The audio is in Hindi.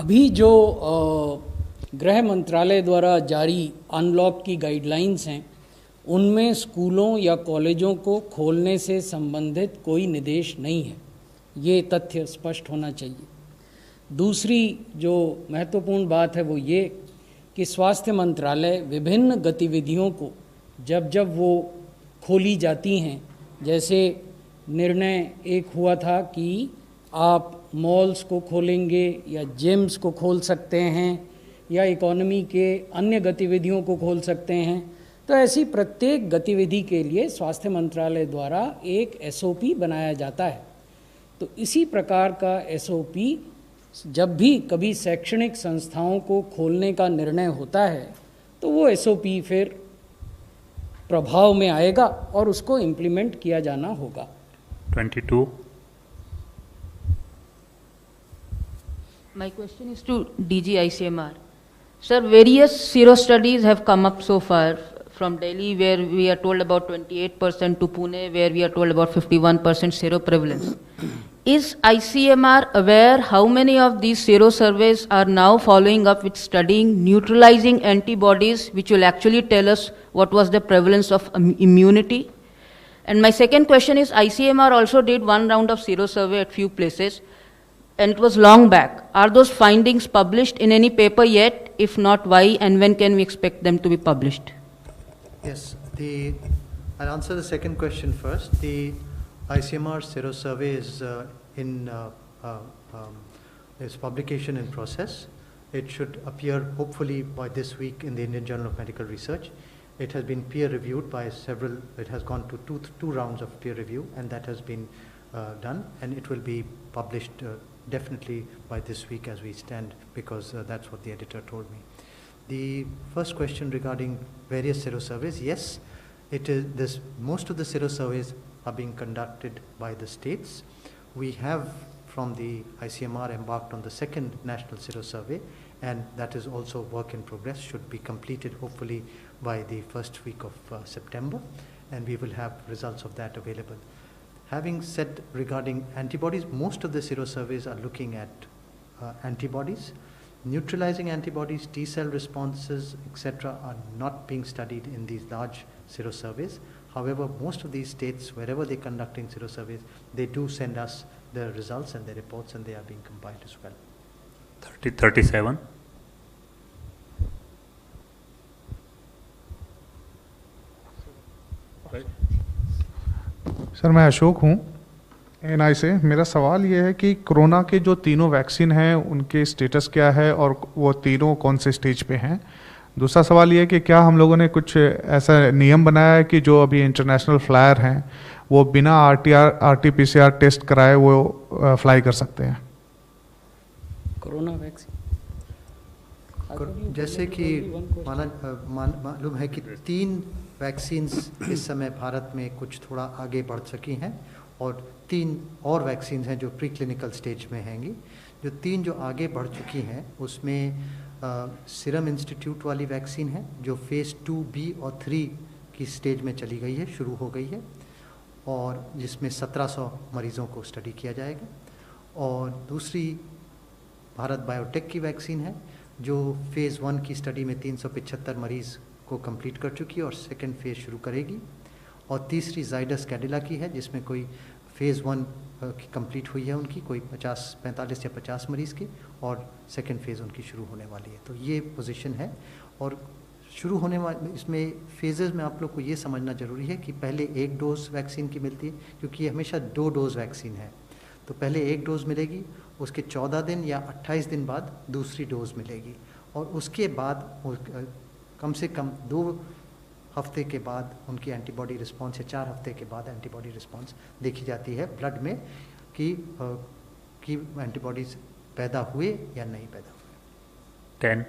अभी जो गृह मंत्रालय द्वारा जारी अनलॉक की गाइडलाइंस हैं, उनमें स्कूलों या कॉलेजों को खोलने से संबंधित कोई निर्देश नहीं है। ये तथ्य स्पष्ट होना चाहिए। दूसरी जो महत्वपूर्ण बात है वो ये कि स्वास्थ्य मंत्रालय विभिन्न गतिविधियों को जब जब वो खोली जाती हैं, जैसे निर्णय एक हुआ था कि आप मॉल्स को खोलेंगे या जिम्स को खोल सकते हैं या इकोनॉमी के अन्य गतिविधियों को खोल सकते हैं, तो ऐसी प्रत्येक गतिविधि के लिए स्वास्थ्य मंत्रालय द्वारा एक एसओपी बनाया जाता है। तो इसी प्रकार का एसओपी जब भी कभी शैक्षणिक संस्थाओं को खोलने का निर्णय होता है तो वो एसओपी फिर प्रभाव में आएगा और उसको इम्प्लीमेंट किया जाना होगा। 22. My question is to DG ICMR. Sir, various sero studies have come up so far, from Delhi where we are told about 28% to Pune where we are told about 51% sero prevalence. Is ICMR aware how many of these sero surveys are now following up with studying neutralizing antibodies, which will actually tell us what was the prevalence of immunity? And my second question is, ICMR also did one round of sero survey at few places, and it was long back. Are those findings published in any paper yet? If not, why, and when can we expect them to be published? Yes, I'll answer the second question first. The ICMR sero survey is in its publication in process. It should appear hopefully by this week in the Indian Journal of Medical Research. It has been peer reviewed by several, it has gone to two rounds of peer review, and that has been done, and it will be published definitely by this week as we stand, because that's what the editor told me. The first question regarding various sero surveys, yes, it is this. Most of the sero surveys are being conducted by the states. We have from the ICMR embarked on the second national sero survey, and that is also work in progress, should be completed hopefully by the first week of September, and we will have results of that available. Having said regarding antibodies, most of the sero surveys are looking at antibodies. Neutralizing antibodies, T-cell responses, etc. are not being studied in these large sero surveys. However, most of these states, wherever they're conducting sero surveys, they do send us the results and the reports, and they are being compiled as well. 37. Sir, मैं अशोक हूँ एनआई से। मेरा सवाल ये है कि कोरोना के जो तीनों वैक्सीन हैं उनके स्टेटस क्या है और वो तीनों कौन से स्टेज पे हैं। दूसरा सवाल ये है कि क्या हम लोगों ने कुछ ऐसा नियम बनाया है कि जो अभी इंटरनेशनल फ्लायर हैं वो बिना आरटीपीसीआर टेस्ट कराए वो फ्लाई कर सकते हैं। कोरोना वैक्सीन जैसे कि मालूम है कि 3 वैक्सीन्स इस समय भारत में कुछ थोड़ा आगे बढ़ सकी हैं, और 3 और वैक्सीन्स हैं जो प्री क्लिनिकल स्टेज में हैंगी। जो 3 जो आगे बढ़ चुकी हैं उसमें सीरम इंस्टीट्यूट वाली वैक्सीन है जो फेज़ 2B और 3 की स्टेज में चली गई है, शुरू हो गई है, और जिसमें 1700 मरीज़ों को स्टडी किया जाएगा। और दूसरी भारत बायोटेक की वैक्सीन है जो फेज़ 1 की स्टडी में 375 मरीज़ को कंप्लीट कर चुकी है और सेकेंड फेज़ शुरू करेगी। और तीसरी जाइडस कैडिला की है जिसमें कोई फेज़ 1 की कंप्लीट हुई है उनकी, कोई 45 या 50 मरीज़ की, और सेकेंड फेज़ उनकी शुरू होने वाली है। तो ये पोजीशन है। और शुरू होने वाले इसमें फेजेज़ में आप लोग को ये समझना ज़रूरी है कि पहले 1 डोज वैक्सीन की मिलती है, क्योंकि ये हमेशा 2 डोज वैक्सीन है। तो पहले 1 डोज मिलेगी, उसके 14 दिन या 28 दिन बाद दूसरी डोज मिलेगी, और उसके बाद कम से कम 2 हफ्ते के बाद उनकी एंटीबॉडी रिस्पांस, या 4 हफ्ते के बाद एंटीबॉडी रिस्पांस देखी जाती है ब्लड में कि एंटीबॉडीज पैदा हुए या नहीं पैदा हुए। 10.